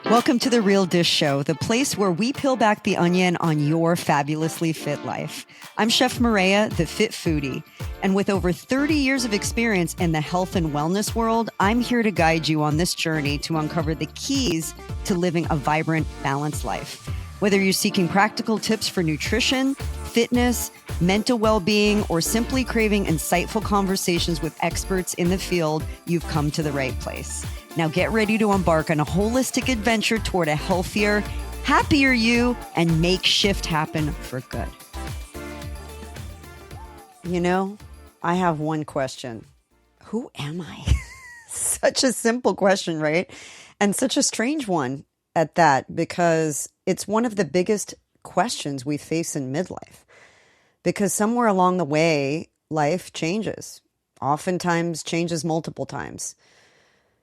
Welcome to The Real Dish Show, the place where we peel back the onion on your fabulously fit life. I'm Chef Maria, the fit foodie. And with over 30 years of experience in the health and wellness world, I'm here to guide you on this journey to uncover the keys to living a vibrant, balanced life. Whether you're seeking practical tips for nutrition, fitness, mental well-being, or simply craving insightful conversations with experts in the field, you've come to the right place. Now get ready to embark on a holistic adventure toward a healthier, happier you and make shift happen for good. You know, I have one question. Who am I? Such a simple question, right? And such a strange one at that, because it's one of the biggest questions we face in midlife. Because somewhere along the way, life changes. Oftentimes changes multiple times.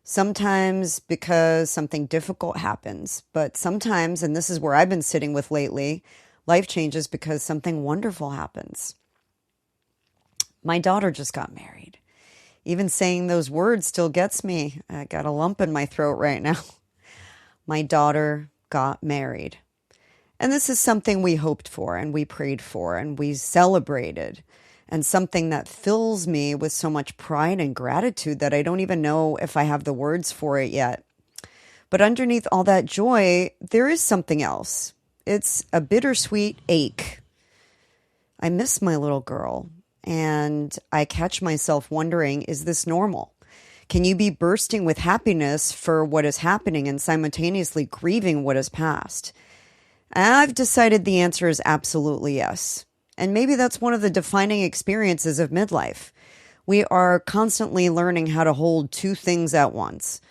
Sometimes because something difficult happens, but sometimes, and this is where I've been sitting with lately, life changes because something wonderful happens. My daughter just got married. Even saying those words still gets me. I got a lump in my throat right now. My daughter got married. And this is something we hoped for and we prayed for and we celebrated. And something that fills me with so much pride and gratitude that I don't even know if I have the words for it yet. But underneath all that joy, there is something else. It's a bittersweet ache. I miss my little girl, and I catch myself wondering, is this normal? Can you be bursting with happiness for what is happening and simultaneously grieving what has passed? I've decided the answer is absolutely yes. And maybe that's one of the defining experiences of midlife. We are constantly learning how to hold two things at once: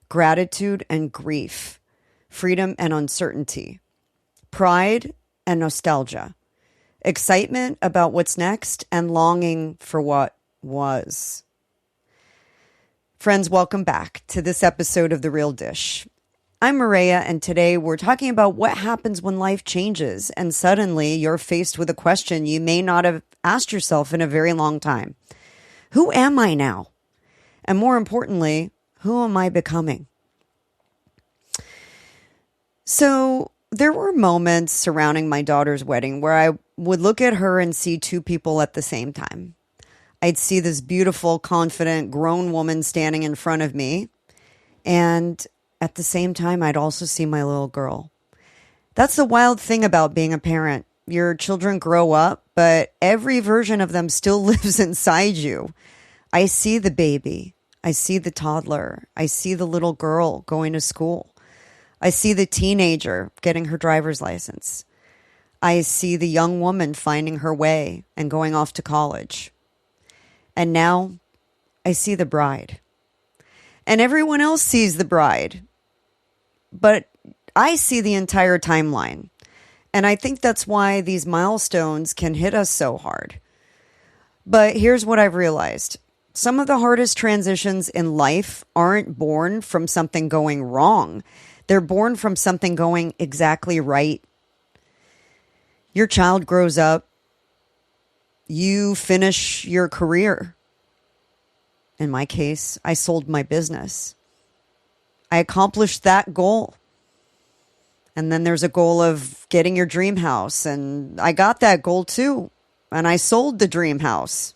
gratitude and grief, freedom and uncertainty, pride and nostalgia, excitement about what's next, and longing for what was. Friends, welcome back to this episode of The Real Dish. I'm Maria, and today we're talking about what happens when life changes and suddenly you're faced with a question you may not have asked yourself in a very long time. Who am I now? And more importantly, who am I becoming? So there were moments surrounding my daughter's wedding where I would look at her and see two people at the same time. I'd see this beautiful, confident, grown woman standing in front of me, and at the same time, I'd also see my little girl. That's the wild thing about being a parent. Your children grow up, but every version of them still lives inside you. I see the baby. I see the toddler. I see the little girl going to school. I see the teenager getting her driver's license. I see the young woman finding her way and going off to college. And now I see the bride. And everyone else sees the bride. But I see the entire timeline. And I think that's why these milestones can hit us so hard. But here's what I've realized. Some of the hardest transitions in life aren't born from something going wrong. They're born from something going exactly right. Your child grows up. You finish your career. In my case, I sold my business. I accomplished that goal. And then there's a goal of getting your dream house. And I got that goal too. And I sold the dream house.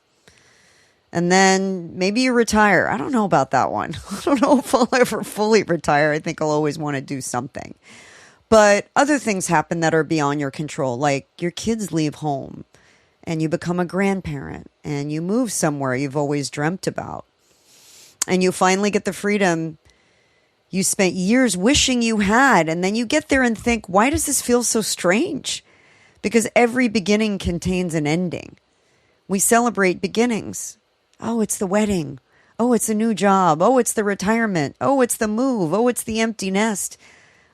And then maybe you retire. I don't know about that one. I don't know if I'll ever fully retire. I think I'll always want to do something. But other things happen that are beyond your control, like your kids leave home and you become a grandparent and you move somewhere you've always dreamt about. And you finally get the freedom you spent years wishing you had. And then you get there and think, why does this feel so strange? Because every beginning contains an ending. We celebrate beginnings. Oh, it's the wedding. Oh, it's a new job. Oh, it's the retirement. Oh, it's the move. Oh, it's the empty nest.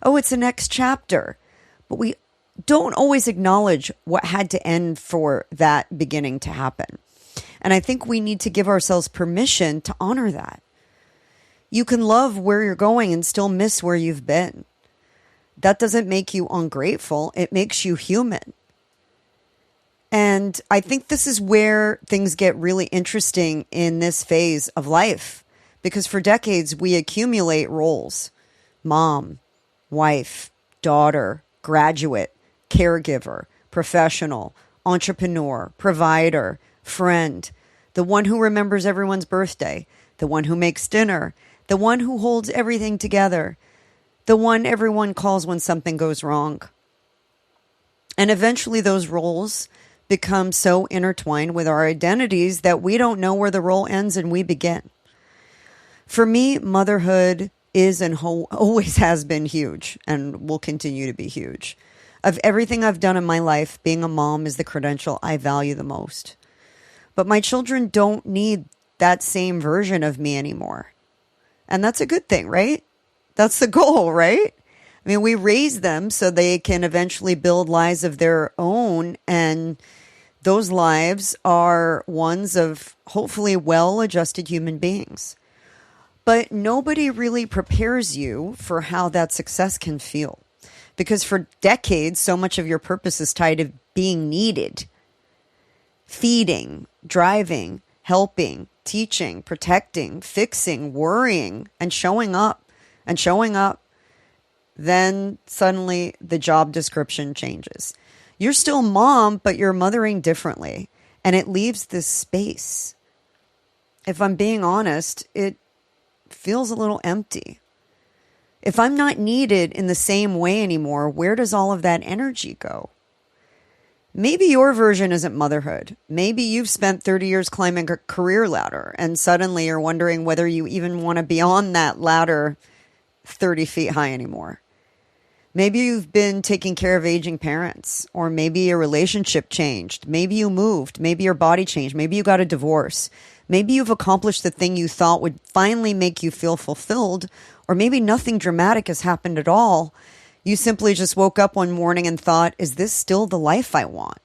Oh, it's the next chapter. But we don't always acknowledge what had to end for that beginning to happen. And I think we need to give ourselves permission to honor that. You can love where you're going and still miss where you've been. That doesn't make you ungrateful. It makes you human. And I think this is where things get really interesting in this phase of life. Because for decades, we accumulate roles. Mom, wife, daughter, graduate, caregiver, professional, entrepreneur, provider, friend, the one who remembers everyone's birthday, the one who makes dinner, the one who holds everything together, the one everyone calls when something goes wrong. And eventually those roles become so intertwined with our identities that we don't know where the role ends and we begin. For me, motherhood is and always has been huge and will continue to be huge. Of everything I've done in my life, being a mom is the credential I value the most. But my children don't need that same version of me anymore. And that's a good thing, right? That's the goal, right? I mean, we raise them so they can eventually build lives of their own. And those lives are ones of hopefully well-adjusted human beings. But nobody really prepares you for how that success can feel. Because for decades, so much of your purpose is tied to being needed. Feeding, driving, helping, teaching, protecting, fixing, worrying, and showing up. And showing up. Then suddenly the job description changes. You're still mom, but you're mothering differently. And it leaves this space. If I'm being honest, it feels a little empty. If I'm not needed in the same way anymore, where does all of that energy go? Maybe your version isn't motherhood. Maybe you've spent 30 years climbing a career ladder and suddenly you're wondering whether you even want to be on that ladder 30 feet high anymore. Maybe you've been taking care of aging parents, or maybe your relationship changed. Maybe you moved. Maybe your body changed. Maybe you got a divorce. Maybe you've accomplished the thing you thought would finally make you feel fulfilled, or maybe nothing dramatic has happened at all. You simply just woke up one morning and thought, is this still the life I want?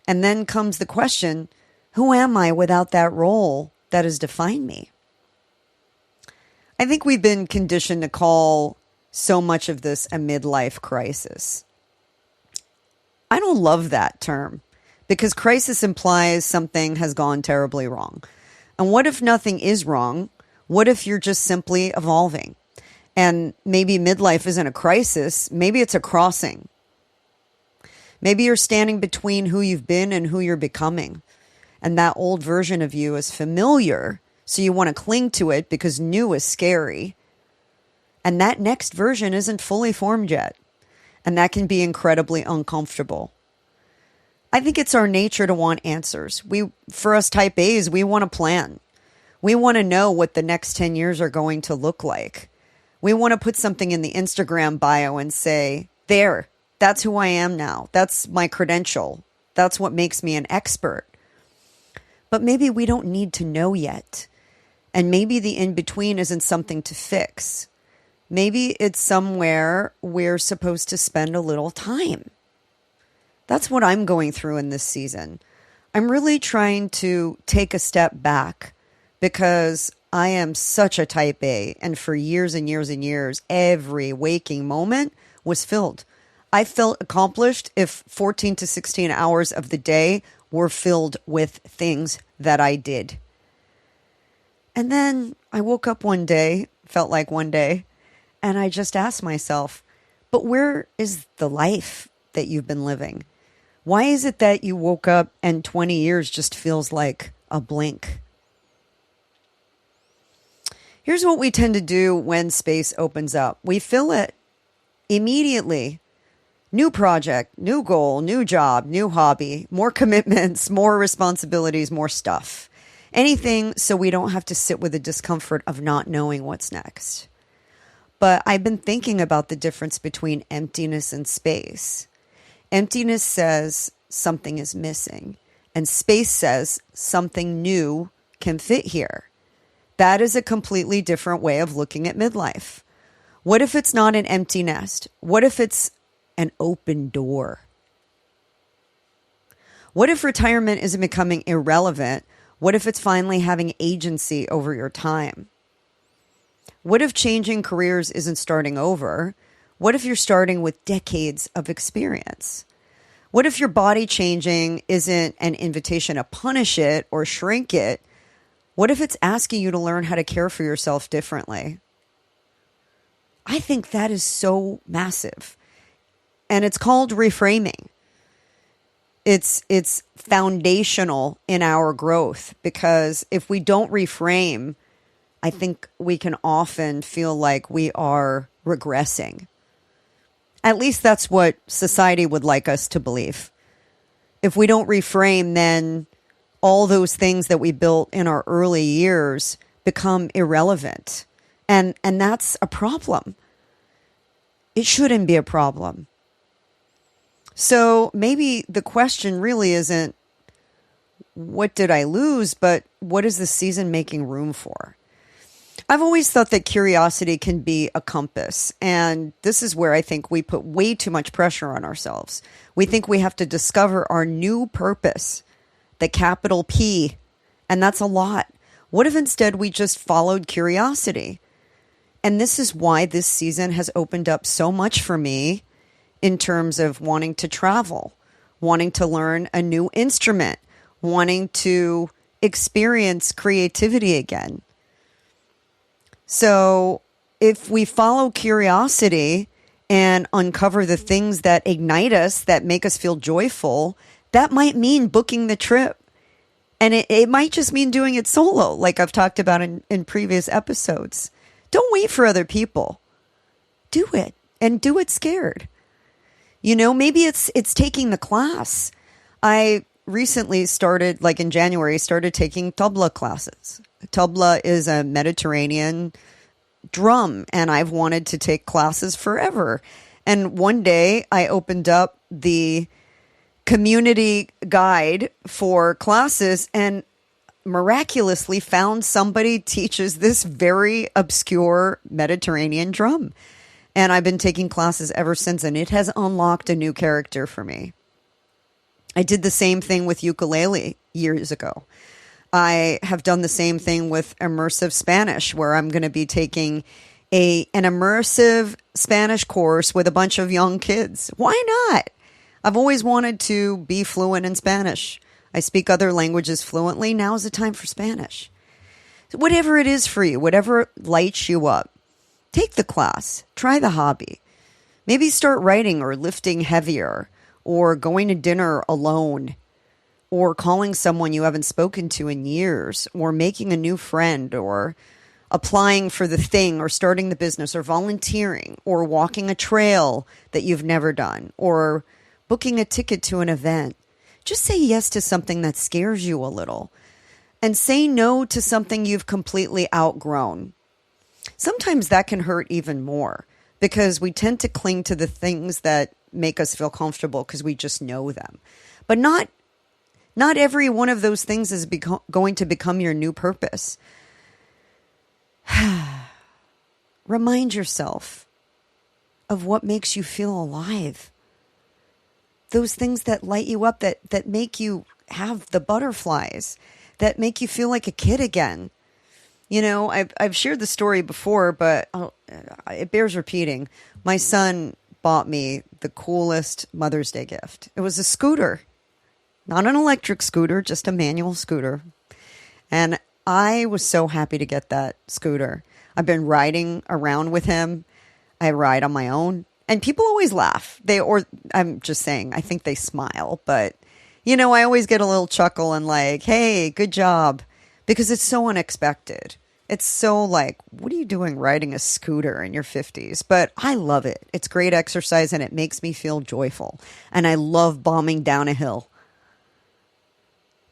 And then comes the question, who am I without that role that has defined me? I think we've been conditioned to call so much of this a midlife crisis. I don't love that term because crisis implies something has gone terribly wrong. And what if nothing is wrong? What if you're just simply evolving? And maybe midlife isn't a crisis. Maybe it's a crossing. Maybe you're standing between who you've been and who you're becoming. And that old version of you is familiar, so you want to cling to it because new is scary. And that next version isn't fully formed yet. And that can be incredibly uncomfortable. I think it's our nature to want answers. For us type A's, we want a plan. We want to know what the next 10 years are going to look like. We want to put something in the Instagram bio and say, there, that's who I am now. That's my credential. That's what makes me an expert. But maybe we don't need to know yet. And maybe the in-between isn't something to fix. Maybe it's somewhere we're supposed to spend a little time. That's what I'm going through in this season. I'm really trying to take a step back because I am such a type A. And for years and years and years, every waking moment was filled. I felt accomplished if 14 to 16 hours of the day were filled with things that I did. And then I woke up one day, felt like one day, and I just asked myself, but where is the life that you've been living? Why is it that you woke up and 20 years just feels like a blink? Here's what we tend to do when space opens up. We fill it immediately. New project, new goal, new job, new hobby, more commitments, more responsibilities, more stuff. Anything so we don't have to sit with the discomfort of not knowing what's next. But I've been thinking about the difference between emptiness and space. Emptiness says something is missing, and space says something new can fit here. That is a completely different way of looking at midlife. What if it's not an empty nest? What if it's an open door? What if retirement isn't becoming irrelevant? What if it's finally having agency over your time? What if changing careers isn't starting over? What if you're starting with decades of experience? What if your body changing isn't an invitation to punish it or shrink it? What if it's asking you to learn how to care for yourself differently? I think that is so massive. And it's called reframing. It's foundational in our growth, because if we don't reframe, I think we can often feel like we are regressing. At least that's what society would like us to believe. If we don't reframe, then all those things that we built in our early years become irrelevant. And that's a problem. It shouldn't be a problem. So maybe the question really isn't, what did I lose, but what is the season making room for? I've always thought that curiosity can be a compass. And this is where I think we put way too much pressure on ourselves. We think we have to discover our new purpose, the capital P. And that's a lot. What if instead we just followed curiosity? And this is why this season has opened up so much for me in terms of wanting to travel, wanting to learn a new instrument, wanting to experience creativity again. So if we follow curiosity and uncover the things that ignite us, that make us feel joyful, that might mean booking the trip. And it might just mean doing it solo, like I've talked about in previous episodes. Don't wait for other people. Do it, and do it scared. You know, maybe it's taking the class. I recently started, like in January, started taking tabla classes. Tabla is a Mediterranean drum, and I've wanted to take classes forever. And one day I opened up the community guide for classes and miraculously found somebody teaches this very obscure Mediterranean drum. And I've been taking classes ever since, and it has unlocked a new character for me. I did the same thing with ukulele years ago. I have done the same thing with immersive Spanish, where I'm going to be taking an immersive Spanish course with a bunch of young kids. Why not? I've always wanted to be fluent in Spanish. I speak other languages fluently. Now is the time for Spanish. Whatever it is for you, whatever lights you up, take the class, try the hobby. Maybe start writing or lifting heavier, or going to dinner alone, or calling someone you haven't spoken to in years, or making a new friend, or applying for the thing, or starting the business, or volunteering, or walking a trail that you've never done, or booking a ticket to an event. Just say yes to something that scares you a little, and say no to something you've completely outgrown. Sometimes that can hurt even more, because we tend to cling to the things that make us feel comfortable because we just know them. But not every one of those things is going to become your new purpose. Remind yourself of what makes you feel alive. Those things that light you up, that make you have the butterflies, that make you feel like a kid again. You know, I've shared the story before, but it bears repeating. My son bought me the coolest Mother's Day gift. It was a scooter, not an electric scooter, just a manual scooter. And I was so happy to get that scooter. I've been riding around with him. I ride on my own. And people always laugh. I'm just saying, I think they smile. But, you know, I always get a little chuckle and like, hey, good job. Because it's so unexpected. It's so like, what are you doing riding a scooter in your 50s? But I love it. It's great exercise and it makes me feel joyful. And I love bombing down a hill.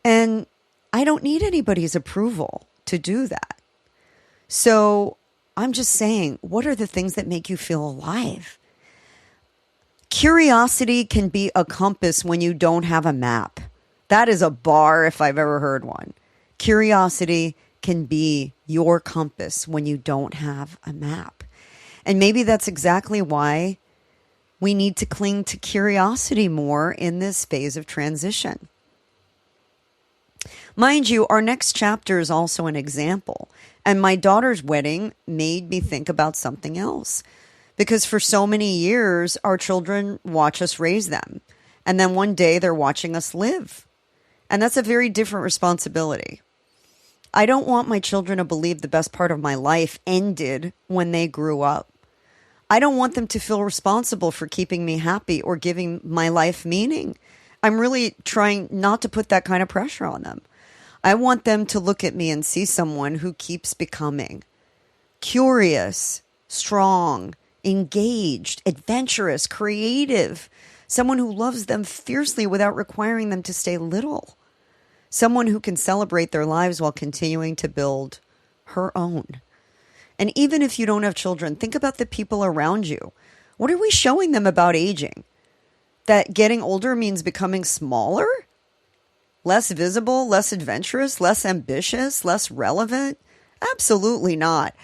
And I don't need anybody's approval to do that. So I'm just saying, what are the things that make you feel alive? Curiosity can be a compass when you don't have a map. That is a bar if I've ever heard one. Curiosity can be your compass when you don't have a map. And maybe that's exactly why we need to cling to curiosity more in this phase of transition. Mind you, our next chapter is also an example. And my daughter's wedding made me think about something else. Because for so many years, our children watch us raise them. And then one day they're watching us live. And that's a very different responsibility. I don't want my children to believe the best part of my life ended when they grew up. I don't want them to feel responsible for keeping me happy or giving my life meaning. I'm really trying not to put that kind of pressure on them. I want them to look at me and see someone who keeps becoming curious, strong, engaged, adventurous, creative, someone who loves them fiercely without requiring them to stay little, someone who can celebrate their lives while continuing to build her own. And even if you don't have children, think about the people around you. What are we showing them about aging? That getting older means becoming smaller? Less visible, less adventurous, less ambitious, less relevant? Absolutely not.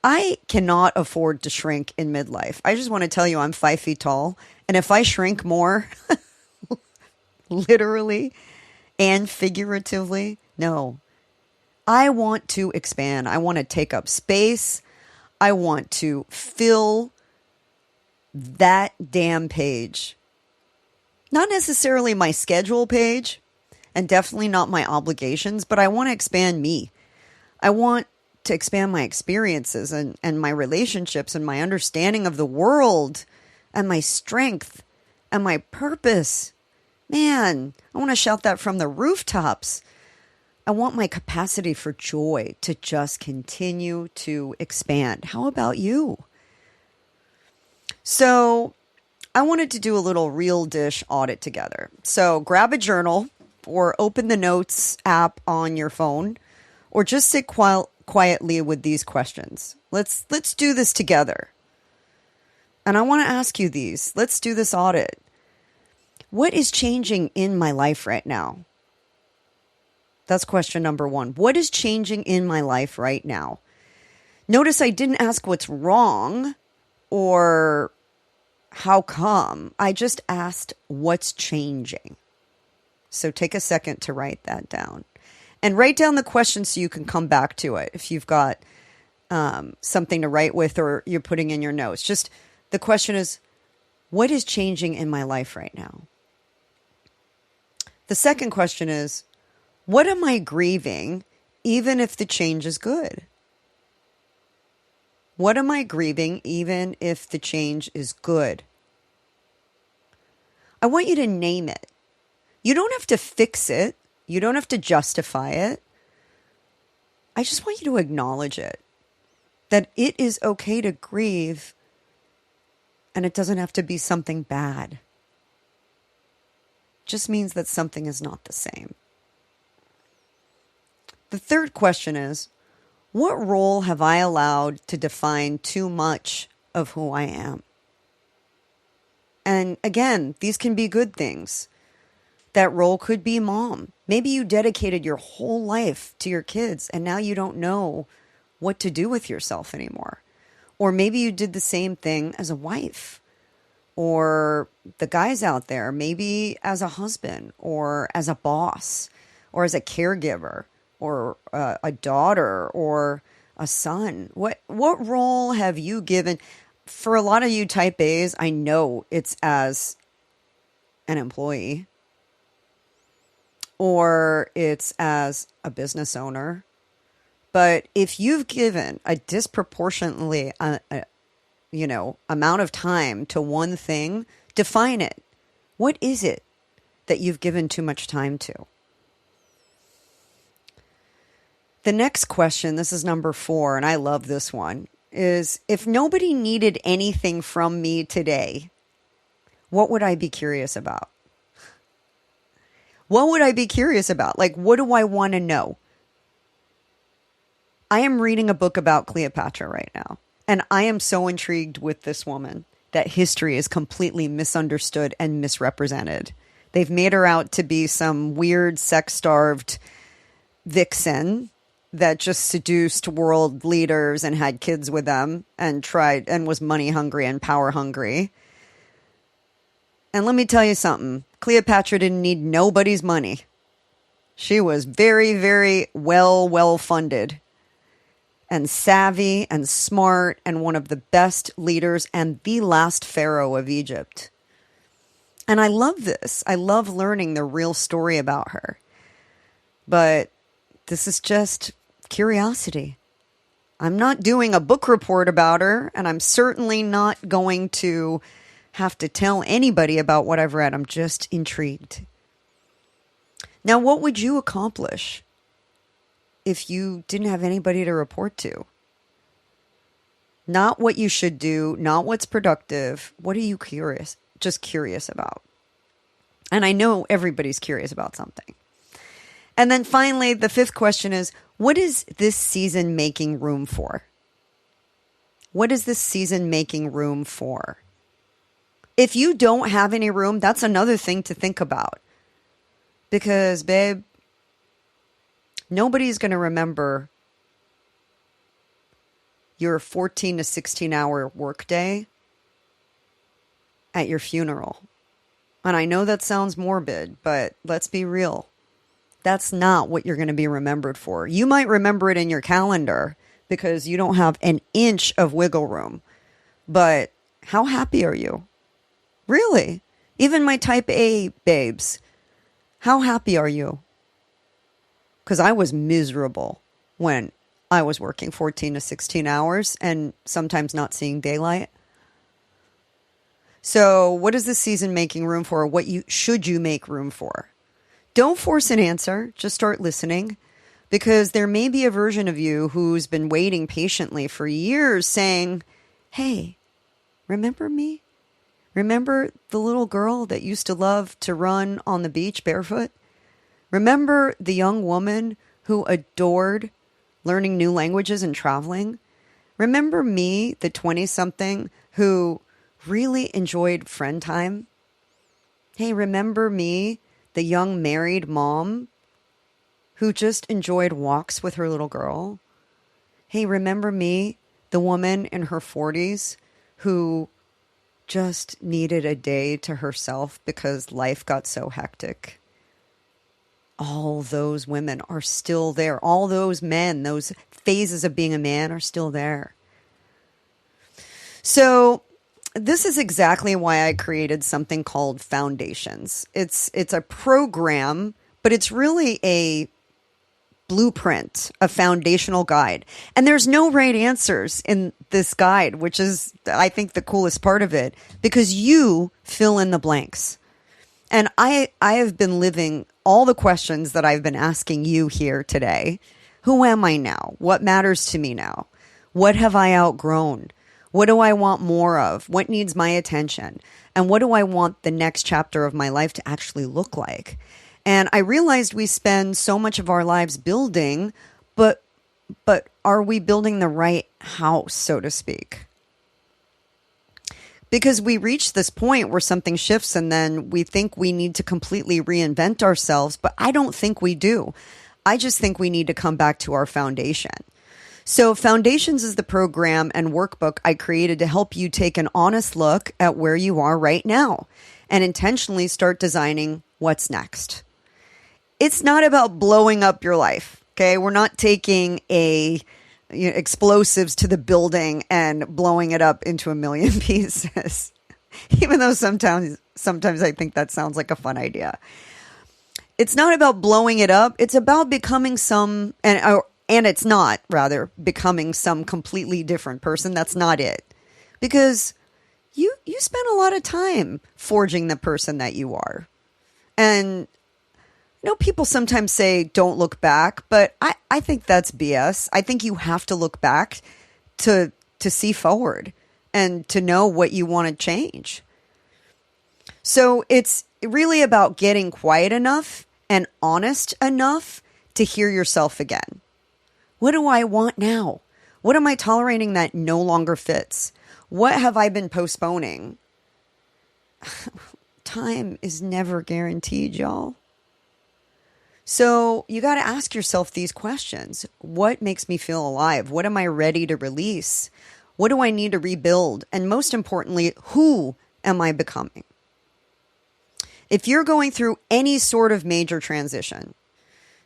I cannot afford to shrink in midlife. I just want to tell you I'm 5 feet tall. And if I shrink more, literally and figuratively, no. I want to expand. I want to take up space. I want to fill that damn page. Not necessarily my schedule page, and definitely not my obligations, but I want to expand me. I want to expand my experiences and my relationships and my understanding of the world and my strength and my purpose. Man, I want to shout that from the rooftops. I want my capacity for joy to just continue to expand. How about you? So I wanted to do a little real dish audit together. So grab a journal or open the notes app on your phone or just sit quietly with these questions. Let's do this together. And I want to ask you these. Let's do this audit. What is changing in my life right now? That's question number one. What is changing in my life right now? Notice I didn't ask what's wrong or how come. I just asked what's changing. So take a second to write that down. And write down the question so you can come back to it if you've got something to write with or you're putting in your notes. Just the question is, what is changing in my life right now? The second question is, what am I grieving even if the change is good? What am I grieving even if the change is good? I want you to name it. You don't have to fix it. You don't have to justify it. I just want you to acknowledge it. That it is okay to grieve and it doesn't have to be something bad. It just means that something is not the same. The third question is, what role have I allowed to define too much of who I am? And again, these can be good things. That role could be mom. Maybe you dedicated your whole life to your kids and now you don't know what to do with yourself anymore. Or maybe you did the same thing as a wife. Or the guys out there, maybe as a husband or as a boss or as a caregiver or a daughter or a son. What role have you given? For a lot of you type A's, I know it's as an employee. Or it's as a business owner. But if you've given a disproportionately, amount of time to one thing, define it. What is it that you've given too much time to? The next question, this is number 4, and I love this one, is if nobody needed anything from me today, what would I be curious about? What would I be curious about? Like, what do I want to know? I am reading a book about Cleopatra right now, and I am so intrigued with this woman that history is completely misunderstood and misrepresented. They've made her out to be some weird, sex-starved vixen that just seduced world leaders and had kids with them and tried and was money hungry and power hungry. And let me tell you something. Cleopatra didn't need nobody's money. She was very, very well funded and savvy and smart and one of the best leaders and the last pharaoh of Egypt. And I love this. I love learning the real story about her. But this is just curiosity. I'm not doing a book report about her, and I'm certainly not going to have to tell anybody about what I've read. I'm just intrigued. Now, what would you accomplish if you didn't have anybody to report to? Not what you should do, not what's productive. What are you just curious about? And I know everybody's curious about something. And then finally, the fifth question is, what is this season making room for? What is this season making room for? If you don't have any room, that's another thing to think about. Because, babe, nobody's going to remember your 14 to 16 hour workday at your funeral. And I know that sounds morbid, but let's be real. That's not what you're going to be remembered for. You might remember it in your calendar because you don't have an inch of wiggle room. But how happy are you? Really? Even my type A babes, how happy are you? Because I was miserable when I was working 14 to 16 hours and sometimes not seeing daylight. So what is this season making room for? What should you make room for? Don't force an answer. Just start listening, because there may be a version of you who's been waiting patiently for years saying, hey, remember me? Remember the little girl that used to love to run on the beach barefoot? Remember the young woman who adored learning new languages and traveling? Remember me, the 20-something who really enjoyed friend time? Hey, remember me, the young married mom who just enjoyed walks with her little girl? Hey, remember me, the woman in her 40s who just needed a day to herself because life got so hectic? All those women are still there. All those men, those phases of being a man are still there. So this is exactly why I created something called Foundations. It's a program, but it's really a blueprint, a foundational guide. And there's no right answers in this guide, which is, I think, the coolest part of it, because you fill in the blanks. And I have been living all the questions that I've been asking you here today. Who am I now? What matters to me now? What have I outgrown? What do I want more of? What needs my attention? And what do I want the next chapter of my life to actually look like? And I realized we spend so much of our lives building, but are we building the right house, so to speak? Because we reach this point where something shifts and then we think we need to completely reinvent ourselves, but I don't think we do. I just think we need to come back to our foundation. So Foundations is the program and workbook I created to help you take an honest look at where you are right now and intentionally start designing what's next. It's not about blowing up your life, okay? We're not taking explosives to the building and blowing it up into a million pieces. Even though sometimes I think that sounds like a fun idea. It's not about blowing it up. It's about becoming it's not, rather, becoming some completely different person. That's not it. Because you spend a lot of time forging the person that you are. And people sometimes say, don't look back, but I think that's BS. I think you have to look back to see forward and to know what you want to change. So it's really about getting quiet enough and honest enough to hear yourself again. What do I want now? What am I tolerating that no longer fits? What have I been postponing? Time is never guaranteed, y'all. So you got to ask yourself these questions. What makes me feel alive? What am I ready to release? What do I need to rebuild? And most importantly, who am I becoming? If you're going through any sort of major transition,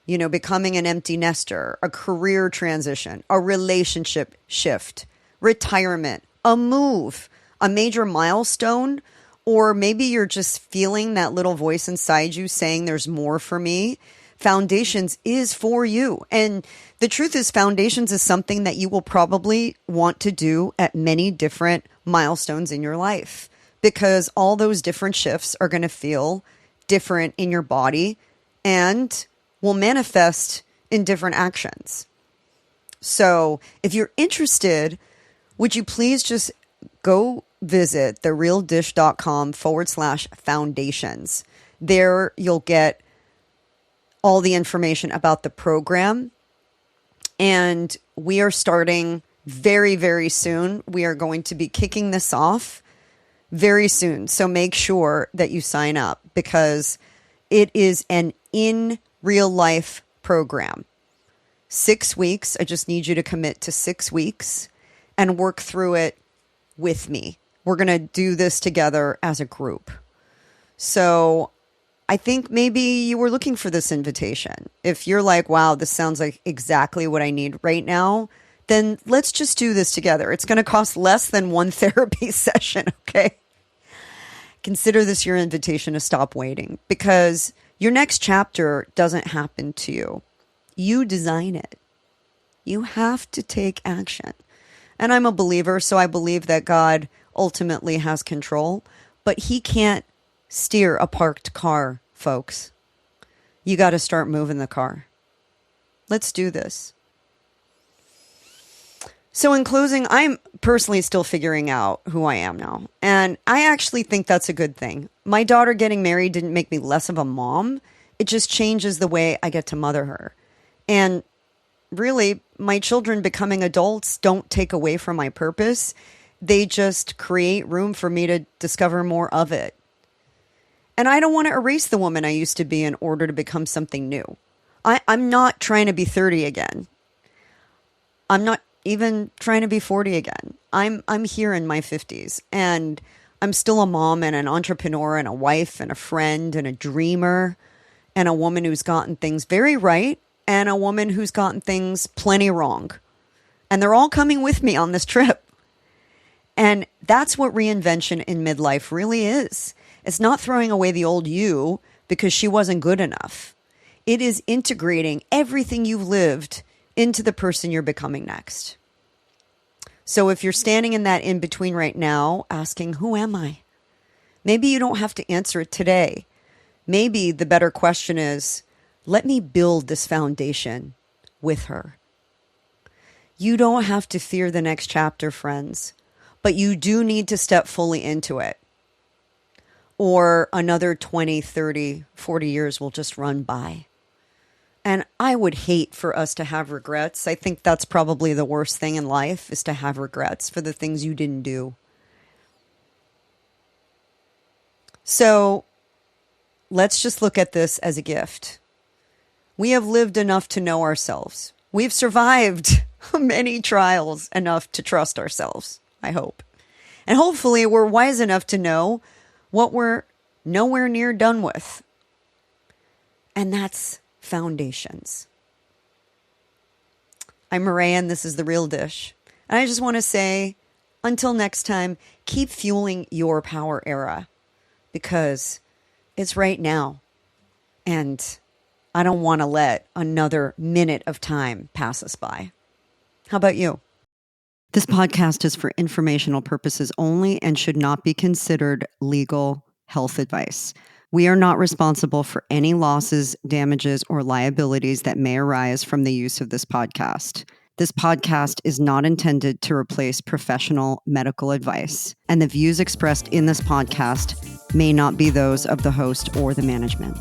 becoming an empty nester, a career transition, a relationship shift, retirement, a move, a major milestone, or maybe you're just feeling that little voice inside you saying there's more for me, Foundations is for you. And The truth is, foundations is something that you will probably want to do at many different milestones in your life, because all those different shifts are going to feel different in your body and will manifest in different actions. So if you're interested, would you please just go visit therealdish.com/foundations. There you'll get all the information about the program. And we are starting very, very soon. We are going to be kicking this off very soon. So make sure that you sign up, because it is an in real life program. 6 weeks. I just need you to commit to 6 weeks and work through it with me. We're going to do this together as a group. So I think maybe you were looking for this invitation. If you're like, wow, this sounds like exactly what I need right now, then let's just do this together. It's going to cost less than one therapy session, okay? Consider this your invitation to stop waiting, because your next chapter doesn't happen to you. You design it. You have to take action. And I'm a believer, so I believe that God ultimately has control, but he can't steer a parked car, folks. You got to start moving the car. Let's do this. So in closing, I'm personally still figuring out who I am now. And I actually think that's a good thing. My daughter getting married didn't make me less of a mom. It just changes the way I get to mother her. And really, my children becoming adults don't take away from my purpose. They just create room for me to discover more of it. And I don't want to erase the woman I used to be in order to become something new. I'm not trying to be 30 again. I'm not even trying to be 40 again. I'm here in my 50s, and I'm still a mom and an entrepreneur and a wife and a friend and a dreamer and a woman who's gotten things very right and a woman who's gotten things plenty wrong. And they're all coming with me on this trip. And that's what reinvention in midlife really is. It's not throwing away the old you because she wasn't good enough. It is integrating everything you've lived into the person you're becoming next. So if you're standing in that in-between right now, asking, who am I? Maybe you don't have to answer it today. Maybe the better question is, let me build this foundation with her. You don't have to fear the next chapter, friends, but you do need to step fully into it. Or another 20, 30, 40 years will just run by. And I would hate for us to have regrets. I think that's probably the worst thing in life, is to have regrets for the things you didn't do. So let's just look at this as a gift. We have lived enough to know ourselves. We've survived many trials enough to trust ourselves, I hope. And hopefully we're wise enough to know what we're nowhere near done with. And that's foundations. I'm Maria, and this is The Real Dish. And I just want to say, until next time, keep fueling your power era, because it's right now. And I don't want to let another minute of time pass us by. How about you? This podcast is for informational purposes only and should not be considered legal health advice. We are not responsible for any losses, damages, or liabilities that may arise from the use of this podcast. This podcast is not intended to replace professional medical advice, and the views expressed in this podcast may not be those of the host or the management.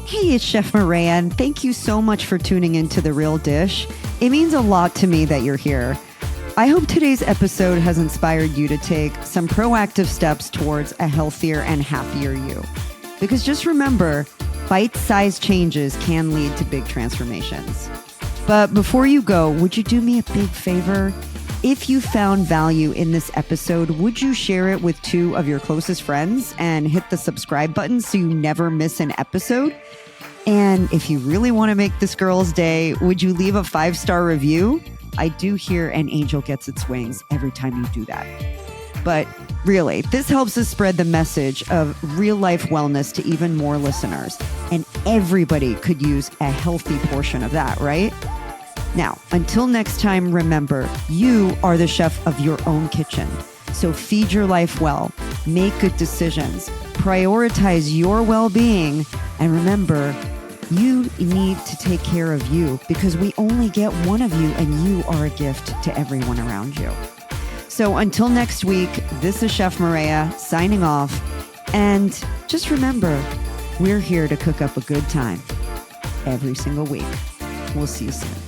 Hey, it's Chef Maria, and thank you so much for tuning into The Real Dish. It means a lot to me that you're here. I hope today's episode has inspired you to take some proactive steps towards a healthier and happier you. Because just remember, bite-sized changes can lead to big transformations. But before you go, would you do me a big favor? If you found value in this episode, would you share it with 2 of your closest friends and hit the subscribe button so you never miss an episode? And if you really want to make this girl's day, would you leave a 5-star review? I do hear an angel gets its wings every time you do that. But really, this helps us spread the message of real life wellness to even more listeners. And everybody could use a healthy portion of that, right? Now, until next time, remember, you are the chef of your own kitchen. So feed your life well, make good decisions, prioritize your well-being, and remember, you need to take care of you because we only get one of you and you are a gift to everyone around you. So until next week, this is Chef Maria signing off. And just remember, we're here to cook up a good time every single week. We'll see you soon.